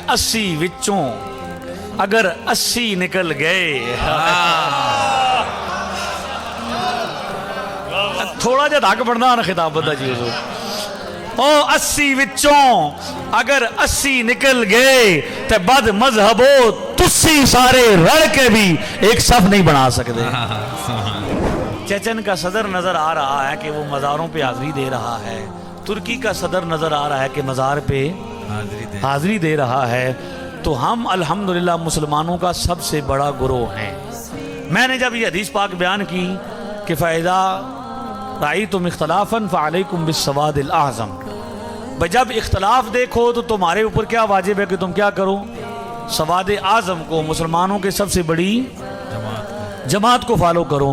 80 ਵਿੱਚੋਂ ਅਗਰ 80 ਨਿਕਲ ਗਏ। ਥੋੜਾ ਜਿਹਾ ਧੱਕ ਬਣਦਾ ਨਾ ਖਿਤਾਬਤ ਦਾ ਜੀ ਹਜ਼ੂਰ। ਉਹ 80 ਵਿੱਚੋਂ ਅਗਰ 80 ਨਿਕਲ ਗਏ ਤੇ ਬਦ ਮਜ਼ਹਬੋ ਤੁਸੀਂ सारे रल के भी एक सफ नहीं बना सकते। चेचन का सदर नजर आ रहा है कि वो मज़ारों पे हाजिरी दे रहा है, तुर्की का सदर नजर आ रहा है कि मज़ार पे हाजिरी दे रहा है। तो हम अल्हम्दुलिल्लाह मुसलमानों का सबसे बड़ा गुरोह है। मैंने जब ये हदीस पाक बयान की कि फ़ैज़ा राईतुम इख्तिलाफ़न फ़अलैकुम बिस्सवादिल आज़म, भाई जब इख्तिलाफ देखो तो तुम्हारे ऊपर क्या वाजिब है कि तुम क्या करो, सवाद आज़म को, मुसलमानों के सबसे बड़ी जमात को फॉलो करो।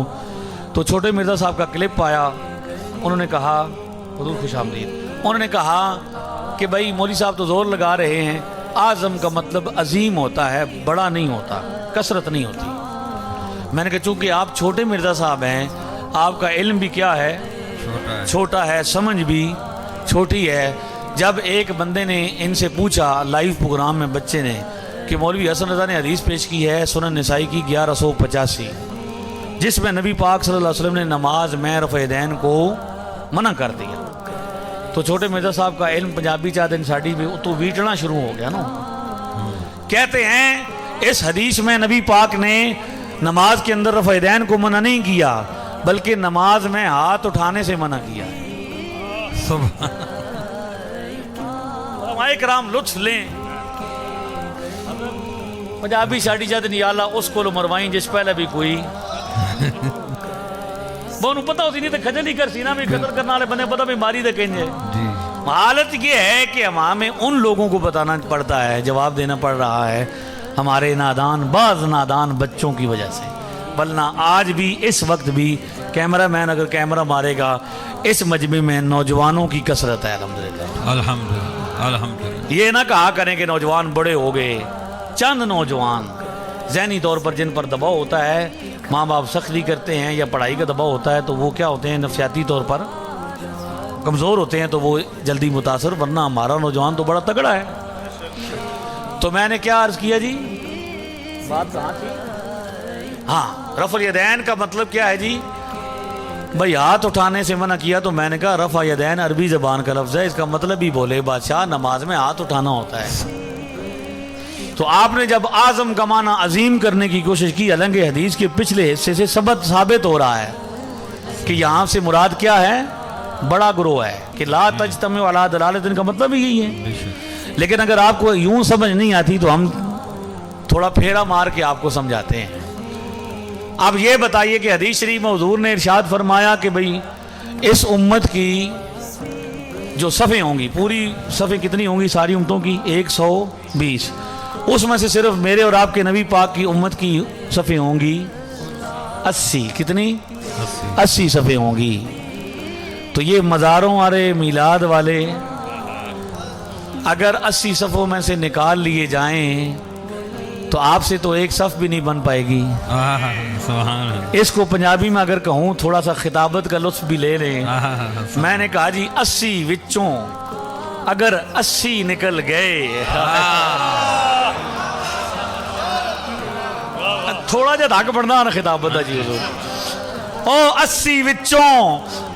तो छोटे मिर्ज़ा साहब का क्लिप आया, उन्होंने कहा, हुज़ूर खुश आमदीद, उन्होंने कहा कि भाई मौलवी साहब तो ज़ोर लगा रहे हैं, आज़म का मतलब अजीम होता है, बड़ा नहीं होता, कसरत नहीं होती। मैंने कहा चूँकि आप छोटे मिर्ज़ा साहब हैं, आपका इल्म भी क्या है, छोटा है, समझ भी छोटी है। जब एक बंदे ने इनसे पूछा लाइव प्रोग्राम में, बच्चे ने, कि मौलवी हसन रज़ा ने हदीस पेश की है सुनन निसाई की 1185, जिसमें नबी पाक सल्लल्लाहु अलैहि वसल्लम ने नमाज में रफ़-ए-दैन को मना कर दिया। तो छोटे मिर्ज़ा साहब का इल्म पंजाबी चाहते साड़ी भी तो वीटना शुरू हो गया ना। कहते हैं इस हदीस में नबी पाक ने नमाज के अंदर रफ़-ए-दैन को मना नहीं किया, बल्कि नमाज में हाथ उठाने से मना किया। उलमाए किराम लुत्फ़ लें। पंजाबी साड़ी चाहते नहीं आला उस को मरवाई जिस पहले भी कोई वो पता होती नहीं तो खजल ही कर सी ना भी कदर करने वाले बंदे पता भी मारी दे कहेंगे। हालत ये है कि हमें उन लोगों को बताना पड़ता है, जवाब देना पड़ रहा है हमारे नादान, बाज नादान बच्चों की वजह से। वरना आज भी इस वक्त भी कैमरा मैन अगर कैमरा मारेगा, इस मजमे में नौजवानों की कसरत है। अल्हम्दुलिल्लाह अल्हम्दुलिल्लाह अल्हम्दुलिल्लाह। ये ना कहा करें कि नौजवान बड़े हो गए, चंद नौजवान ज़हनी तौर पर जिन पर दबाव होता है, माँ बाप सख्ती करते हैं या पढ़ाई का दबाव होता है, तो वो क्या होते हैं, नफसियाती तौर पर कमज़ोर होते हैं, तो वो जल्दी मुतासर। वरना हमारा नौजवान तो बड़ा तगड़ा है। तो मैंने क्या अर्ज़ किया जी, बात कहाँ थी? हाँ, रफ़ल यदैन का मतलब क्या है जी, भाई हाथ उठाने से मना किया। तो मैंने कहा रफ़ा यदैन अरबी ज़बान का लफ्ज़ है, इसका मतलब ही बोले बादशाह नमाज में हाथ उठाना होता है। तो आपने जब आज़म का माना अजीम करने की कोशिश की, हालांकि हदीस के पिछले हिस्से से सबक साबित हो रहा है कि यहाँ से मुराद क्या है, बड़ा गुरोह है कि ला तजतमी अला दलालतिन का मतलब ही यही है। लेकिन अगर आपको यूं समझ नहीं आती तो हम थोड़ा फेरा मार के आपको समझाते हैं। अब ये बताइए कि हदीस शरीफ में हुजूर ने इरशाद फरमाया कि भाई इस उम्मत की जो सफ़ें होंगी, पूरी सफ़ें कितनी होंगी सारी उम्मतों की, 120, उसमें से सिर्फ मेरे और आपके नबी पाक की उम्मत की सफ़ें होंगी 80। कितनी? 80 सफ़ें होंगी। तो ये मज़ारों वाले, मीलाद वाले अगर 80 सफ़ों में से निकाल लिए जाएं तो आपसे तो एक सफ़ भी नहीं बन पाएगी। इसको पंजाबी में अगर कहूँ, थोड़ा सा खिताबत का लुत्फ़ भी ले लें। मैंने कहा जी 80 विच्चों अगर 80 निकल गए, थोड़ा जिहा धक बनदा ना खिताबत दा जी हज़ूर। ओ 80 विच्चों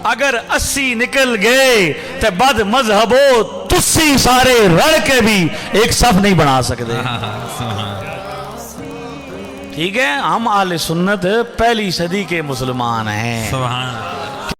अगर 80 निकल गए ते बद मजहबो तुसी सारे रल के भी एक सफ नहीं बना सकते। ठीक है, हम आले सुन्नत पहली सदी के मुसलमान हैं।